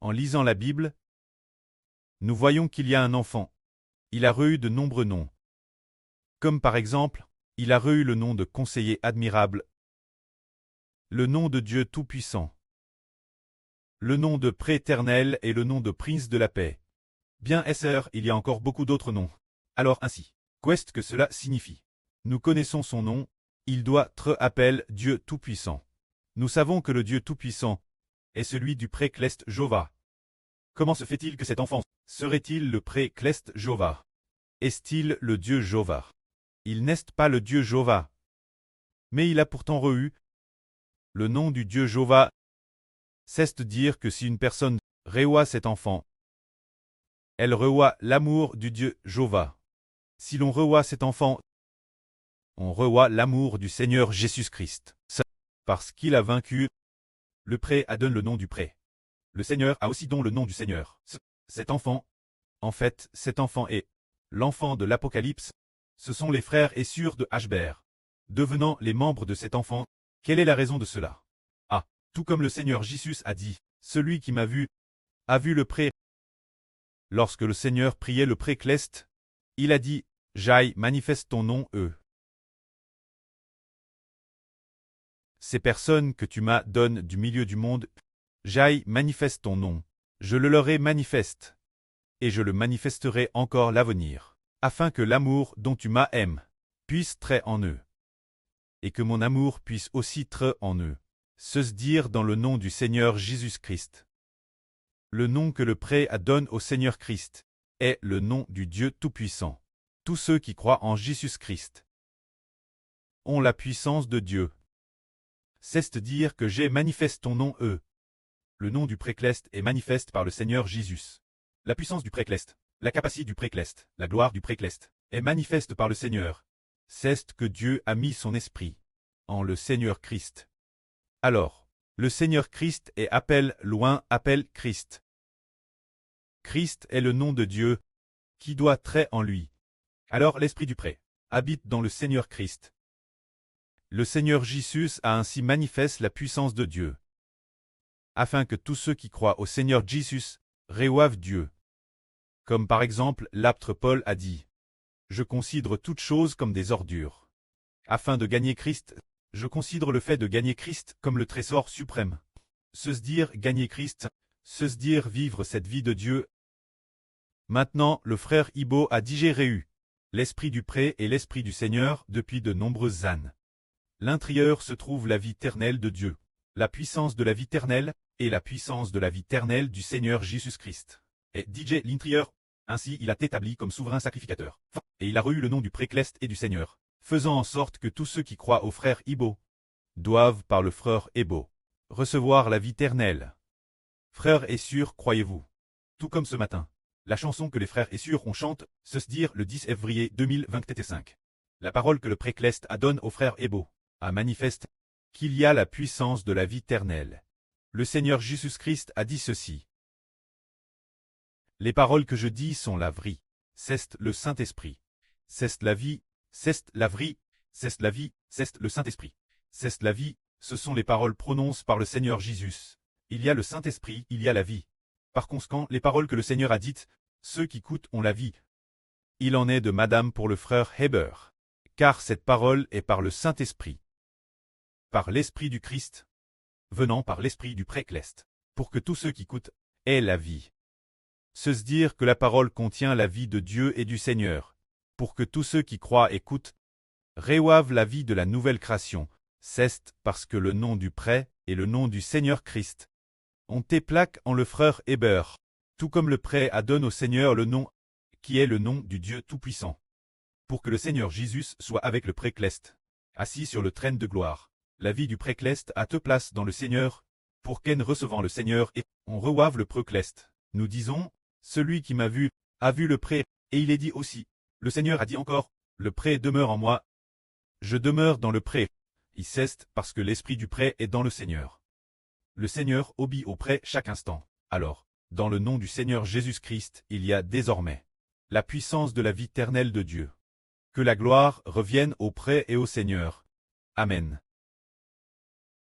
En lisant la Bible, nous voyons qu'il y a un enfant. Il a reçu de nombreux noms. Comme par exemple, il a reçu le nom de conseiller admirable, le nom de Dieu Tout-Puissant, le nom de Prééternel et le nom de Prince de la Paix. Bien sûr, il y a encore beaucoup d'autres noms. Alors ainsi, qu'est-ce que cela signifie? Nous connaissons son nom, il doit être appelé Dieu Tout-Puissant. Nous savons que le Dieu Tout-Puissant est celui du Précleste Jéhovah. Comment se fait-il que cet enfant serait-il le Précleste Jéhovah? Est-il le Dieu Jéhovah? Il n'est pas le Dieu Jéhovah. Mais il a pourtant reçu le nom du Dieu Jéhovah. C'est-à-dire que si une personne reçoit cet enfant, elle reçoit l'amour du Dieu Jéhovah. Si l'on reçoit cet enfant, on reçoit l'amour du Seigneur Jésus-Christ. Parce qu'il a vaincu, le pré a donné le nom du pré. Le Seigneur a aussi donné le nom du Seigneur. Cet enfant, en fait, cet enfant est l'enfant de l'Apocalypse. Ce sont les frères et sœurs de Hbert. Devenant les membres de cet enfant, quelle est la raison de cela? Ah, tout comme le Seigneur Jésus a dit, celui qui m'a vu, a vu le pré. Lorsque le Seigneur priait le Précleste, il a dit, J'aille manifeste ton nom, eux. Ces personnes que tu m'as données du milieu du monde, j'aille manifeste ton nom, je le leur ai manifeste, et je le manifesterai encore l'avenir, afin que l'amour dont tu m'as aimé puisse être en eux, et que mon amour puisse aussi être en eux, se dire dans le nom du Seigneur Jésus-Christ. Le nom que le pré a donné au Seigneur Christ est le nom du Dieu Tout-Puissant. Tous ceux qui croient en Jésus-Christ ont la puissance de Dieu. C'est-à-dire que j'ai manifeste ton nom, eux. Le nom du Précleste est manifeste par le Seigneur Jésus. La puissance du Précleste, la capacité du Précleste, la gloire du Précleste est manifeste par le Seigneur. C'est que Dieu a mis son esprit en le Seigneur Christ. Alors, le Seigneur Christ est appelé loin, appelle Christ. Christ est le nom de Dieu qui doit être en lui. Alors l'esprit du pré habite dans le Seigneur Christ. Le Seigneur Jésus a ainsi manifesté la puissance de Dieu, afin que tous ceux qui croient au Seigneur Jésus reçoivent Dieu. Comme par exemple l'apôtre Paul a dit, « Je considère toutes choses comme des ordures. Afin de gagner Christ, je considère le fait de gagner Christ comme le trésor suprême. » Se dire gagner Christ, se dire vivre cette vie de Dieu. Maintenant, le frère Ibo a digéré l'esprit du pré et l'esprit du Seigneur depuis de nombreuses années. L'intérieur se trouve la vie éternelle de Dieu, la puissance de la vie éternelle et la puissance de la vie éternelle du Seigneur Jésus-Christ. Et DJ l'intérieur, ainsi il a établi comme souverain sacrificateur. Et il a reçu le nom du Précleste et du Seigneur, faisant en sorte que tous ceux qui croient au frère Ibo doivent par le frère Ibo recevoir la vie éternelle. Frères et sœurs, croyez-vous? Tout comme ce matin, la chanson que les frères et sœurs ont chante, se dire le 10 février 2025. La parole que le Précleste a donne au frère Ibo a manifeste qu'il y a la puissance de la vie éternelle. Le Seigneur Jésus-Christ a dit ceci. Les paroles que je dis sont la vraie. C'est le Saint-Esprit. C'est la vie, c'est la vraie, c'est la vie, c'est le Saint-Esprit. C'est la vie, ce sont les paroles prononcées par le Seigneur Jésus. Il y a le Saint-Esprit, il y a la vie. Par conséquent, les paroles que le Seigneur a dites, ceux qui écoutent ont la vie. Il en est de Madame pour le frère Heber. Car cette parole est par le Saint-Esprit, par l'Esprit du Christ, venant par l'Esprit du Précleste, pour que tous ceux qui écoutent aient la vie. Se dire que la parole contient la vie de Dieu et du Seigneur, pour que tous ceux qui croient écoutent, reçoivent la vie de la nouvelle création, c'est parce que le nom du pré et le nom du Seigneur Christ ont été plaqués en le frère Heber, tout comme le pré a donné au Seigneur le nom, qui est le nom du Dieu Tout-Puissant, pour que le Seigneur Jésus soit avec le Précleste, assis sur le trône de gloire. La vie du Précleste a te place dans le Seigneur, pour qu'en recevant le Seigneur et on reçoive le Précleste. Nous disons, celui qui m'a vu, a vu le pré, et il est dit aussi, le Seigneur a dit encore, le pré demeure en moi. Je demeure dans le pré. Il cesse parce que l'esprit du pré est dans le Seigneur. Le Seigneur obéit au pré chaque instant. Alors, dans le nom du Seigneur Jésus-Christ, il y a désormais la puissance de la vie éternelle de Dieu. Que la gloire revienne au pré et au Seigneur. Amen.